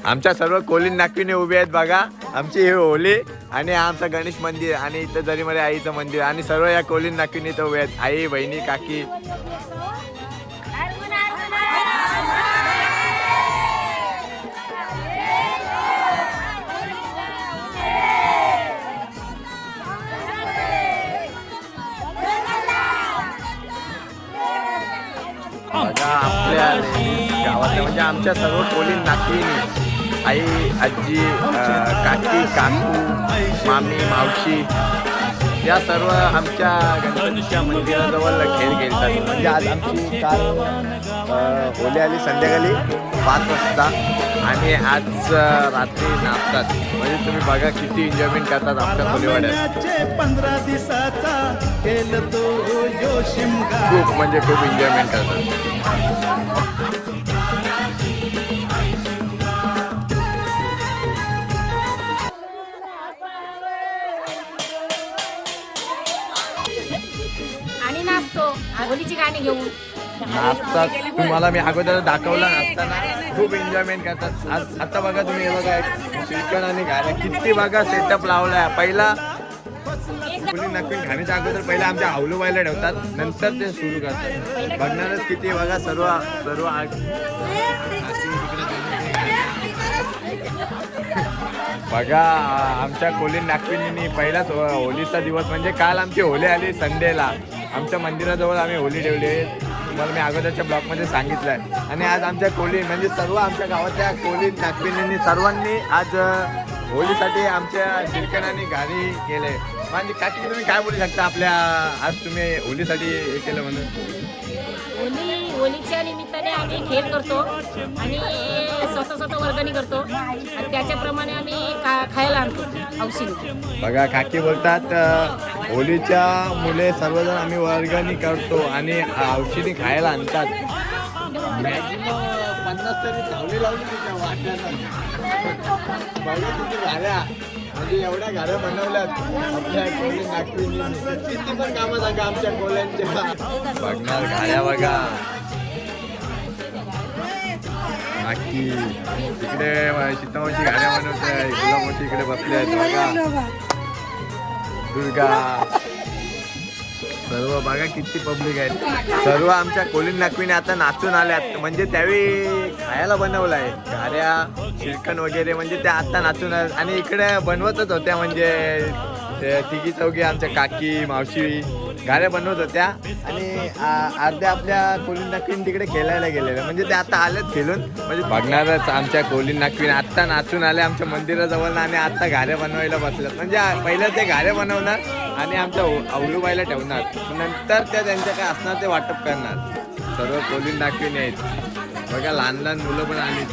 आमच्या सर्व कोलीन नागपिने उभे आहेत बघा. आमची ही होली आणि आमचं गणेश मंदिर आणि इथं जरीमध्ये आईचं मंदिर आणि सर्व या कोलीन नागपिने इथं उभे आहेत. आई, बहिणी, काकी. बघा आपल्या गावातल्या म्हणजे आमच्या सर्व कोलीन नागपिनी, आई, आजी, काकी, काकू, मामी, मावशी या सर्व आमच्या गणपतीच्या मंदिराजवळ खेळ खेळतात. म्हणजे आज आमची काल होली आली संध्याकाळी 5 वाजता आणि आज रात्री नाचतात. म्हणजे तुम्ही बघा किती एन्जॉयमेंट करतात आमच्या कोलीवाड्यात. 15 दिवसाचा खूप म्हणजे खूप एन्जॉयमेंट करतात. आणि नाचतो होलीची गाणी घेऊन नाचतात. तुम्हाला मी अगोदर दाखवला नाचताना खूप एन्जॉयमेंट करतात. आज आता बघा तुम्ही हे बघा श्रीखंड आणि गाणं किती बघा सेटअप लावलाय. पहिला कोणी नागपिन खाण्याच्या अगोदर पहिला आमच्या हावलू व्हायला ठेवतात, नंतर ते सुरू करतात. बघणारच किती बघा सर्व सर्व बघा आमच्या कोलीन नागपिनींनी पहिलाच होलीचा दिवस म्हणजे काल आमची होली आली संडेला. आमच्या मंदिराजवळ आम्ही होली ठेवली. तुम्हाला मी अगोदरच्या ब्लॉगमध्ये सांगितलं आहे. आणि आज आमच्या कोलीन म्हणजे सर्व आमच्या गावातल्या कोलीन नागपिनींनी सर्वांनी आज होलीसाठी आमच्या शिरकणाने घारी केले. म्हणजे काकी तुम्ही काय बोलू शकता आपल्या आज तुम्ही होलीसाठी हे केलं म्हणून? होलीच्या निमित्ताने आम्ही खेळ करतो आणि स्वतः वर्गणी करतो आणि त्याच्याप्रमाणे आम्ही खायला आणतो औषधी. बघा काकी बोलतात होलीच्या मुले सर्वजण आम्ही वर्गणी करतो आणि औषधी खायला आणतात. मॅक्झिमम 50 तरी लावली तिच्या वाट्याला. बघा किती गाड्या म्हणजे एवढ्या गाड्या बनवल्यात आपल्या कोली नागपिनी. किती पण कामं सांगा आमच्या कोल्यांच्या. बघणार गाड्या बघा नाकी तिकडे सीतामाची गाड्या बनवत आहे. गुलामाची इकडे बसले आहेत बघा. दुर्गा सर्व बघा किती पब्लिक आहेत. सर्व आमच्या कोलीन नागपिनी आता नाचून आल्यात. म्हणजे त्यावेळी खायला बनवलं आहे गाड्या श्रीखंड वगैरे. म्हणजे त्या आता नाचून आल्यात आणि इकडे बनवतच होत्या. म्हणजे ते तिघी चौघी आमच्या काकी मावशी गाड्या बनवत होत्या आणि अर्ध्या आपल्या कोलीन नागपिन तिकडे खेळायला गेलेल्या. म्हणजे ते आता आलेत खेळून. म्हणजे बघणारच आमच्या कोलीन नागपिन आत्ता नाचून आले आमच्या मंदिराजवळ आणि आत्ता गाड्या बनवायला बसल्यात. म्हणजे पहिलं ते गाड्या बनवणार आणि आमच्या अवलूबाईला ठेवणार, नंतर त्या त्यांच्या काय असणार ते वाटप करणार. सर्व कोलीन नागपिन आहेत बघा. लहान लहान मुलं पण आली.